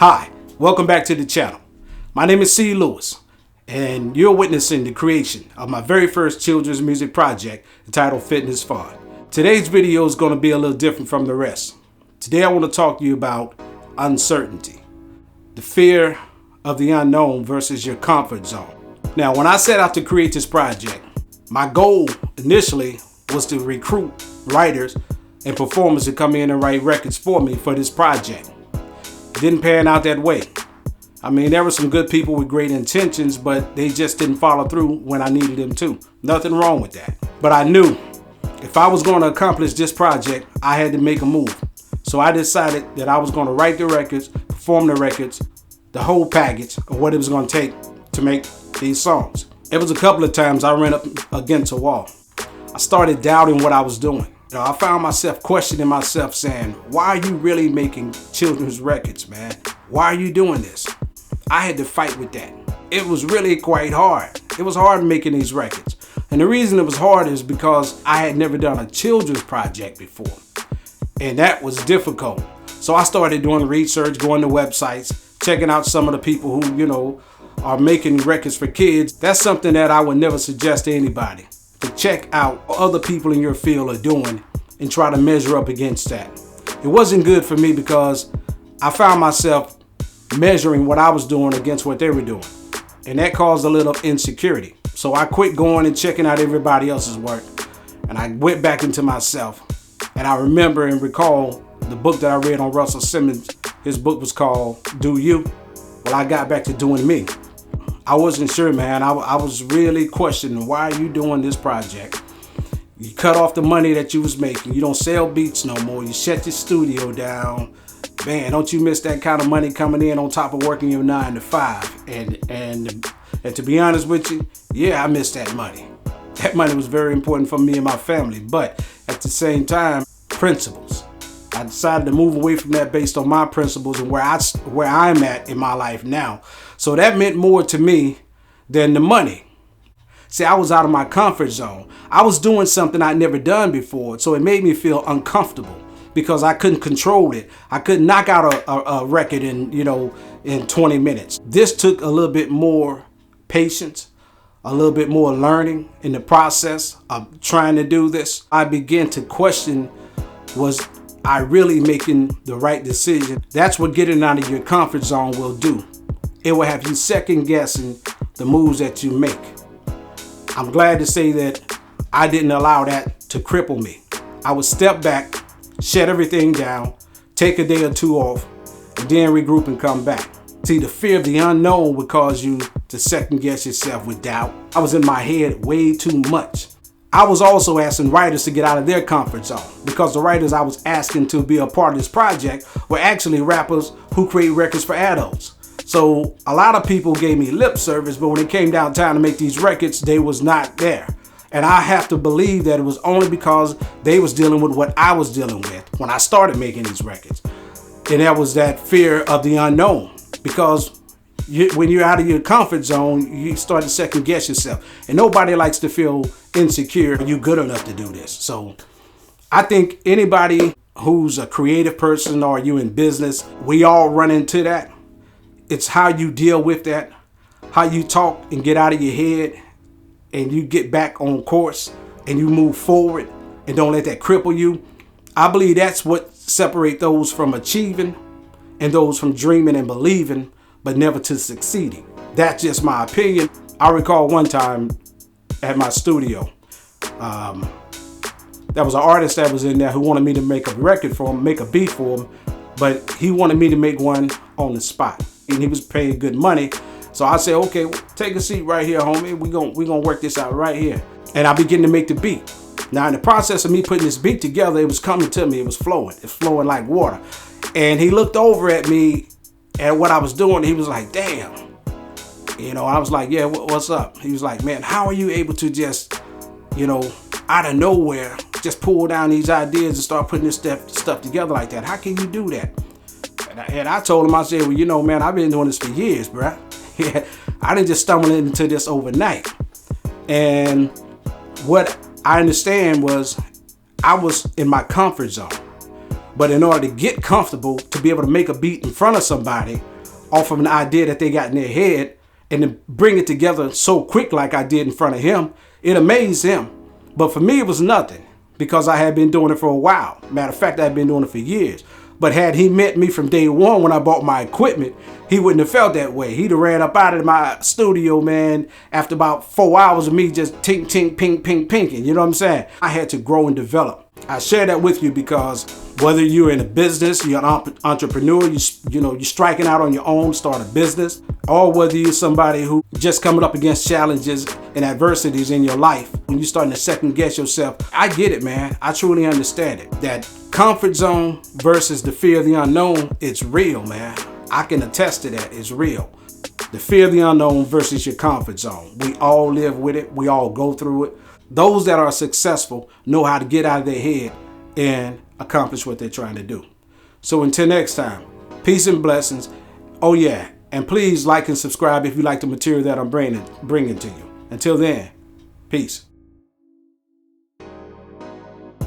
Hi, welcome back to the channel. My name is C. Lewis, and you're witnessing the creation of my very first children's music project entitled Fitness Fun. Today's video is going to be a little different from the rest. Today I want to talk to you about uncertainty, the fear of the unknown versus your comfort zone. Now, when I set out to create this project, my goal initially was to recruit writers and performers to come in and write records for me for this project. Didn't pan out that way. I mean, there were some good people with great intentions, but they just didn't follow through when I needed them to. Nothing wrong with that. But I knew if I was going to accomplish this project, I had to make a move. So I decided that I was going to write the records, perform the records, the whole package of what it was going to take to make these songs. It was a couple of times I ran up against a wall. I started doubting what I was doing. I found myself questioning myself, saying, why are you really making children's records, man? Why are you doing this? I had to fight with that. It was really quite hard. It was hard making these records. And the reason it was hard is because I had never done a children's project before. And that was difficult. So I started doing research, going to websites, checking out some of the people who, are making records for kids. That's something that I would never suggest to anybody. To check out what other people in your field are doing and try to measure up against that. It wasn't good for me because I found myself measuring what I was doing against what they were doing. And that caused a little insecurity. So I quit going and checking out everybody else's work. And I went back into myself. And I remember and recall the book that I read on Russell Simmons. His book was called Do You? Well, I got back to doing me. I wasn't sure, man. I was really questioning, why are you doing this project? You cut off the money that you was making. You don't sell beats no more. You shut your studio down. Man, don't you miss that kind of money coming in on top of working your 9 to 5? And to be honest with you, yeah, I miss that money. That money was very important for me and my family. But at the same time, principles. I decided to move away from that based on my principles and where I'm at in my life now. So that meant more to me than the money. See, I was out of my comfort zone. I was doing something I'd never done before, so it made me feel uncomfortable because I couldn't control it. I couldn't knock out a record in 20 minutes. This took a little bit more patience, a little bit more learning in the process of trying to do this. I began to question, was I really making the right decision? That's what getting out of your comfort zone will do. It will have you second guessing the moves that you make. I'm glad to say that I didn't allow that to cripple me. I would step back, shut everything down, take a day or two off, and then regroup and come back. See, the fear of the unknown would cause you to second guess yourself with doubt. I was in my head way too much. I was also asking writers to get out of their comfort zone because the writers I was asking to be a part of this project were actually rappers who create records for adults. So a lot of people gave me lip service, but when it came down time to make these records, they was not there. And I have to believe that it was only because they was dealing with what I was dealing with when I started making these records. And that was that fear of the unknown, because when you're out of your comfort zone, you start to second guess yourself. And nobody likes to feel insecure you're good enough to do this. So I think anybody who's a creative person or you in business, we all run into that. It's how you deal with that, how you talk and get out of your head and you get back on course and you move forward and don't let that cripple you. I believe that's what separates those from achieving and those from dreaming and believing, but never to succeeding. That's just my opinion. I recall one time at my studio, there was an artist that was in there who wanted me to make a record for him, make a beat for him, but he wanted me to make one on the spot. And he was paying good money. So I said, okay, take a seat right here, homie. We're gonna work this out right here. And I began to make the beat. Now, in the process of me putting this beat together, it was coming to me. It was flowing. It's flowing like water. And he looked over at me at what I was doing. He was like, damn. I was like, yeah, what's up? He was like, man, how are you able to just, out of nowhere, just pull down these ideas and start putting this stuff together like that? How can you do that? And I told him, I said, well, man, I've been doing this for years, bruh. Yeah, I didn't just stumble into this overnight. And what I understand was I was in my comfort zone. But in order to get comfortable, to be able to make a beat in front of somebody off of an idea that they got in their head and to bring it together so quick like I did in front of him, it amazed him. But for me, it was nothing because I had been doing it for a while. Matter of fact, I had been doing it for years. But had he met me from day one when I bought my equipment, he wouldn't have felt that way. He'd have ran up out of my studio, man, after about 4 hours of me just tink, tink, pink, pink, pinking. You know what I'm saying? I had to grow and develop. I share that with you because whether you're in a business, you're an entrepreneur, you're striking out on your own, start a business, or whether you're somebody who just coming up against challenges and adversities in your life, when you're starting to second guess yourself, I get it, man. I truly understand it. That comfort zone versus the fear of the unknown, it's real, man. I can attest to that. It's real. The fear of the unknown versus your comfort zone. We all live with it. We all go through it. Those that are successful know how to get out of their head and accomplish what they're trying to do. So until next time, peace and blessings. Oh yeah, and please like and subscribe if you like the material that I'm bringing to you. Until then, peace.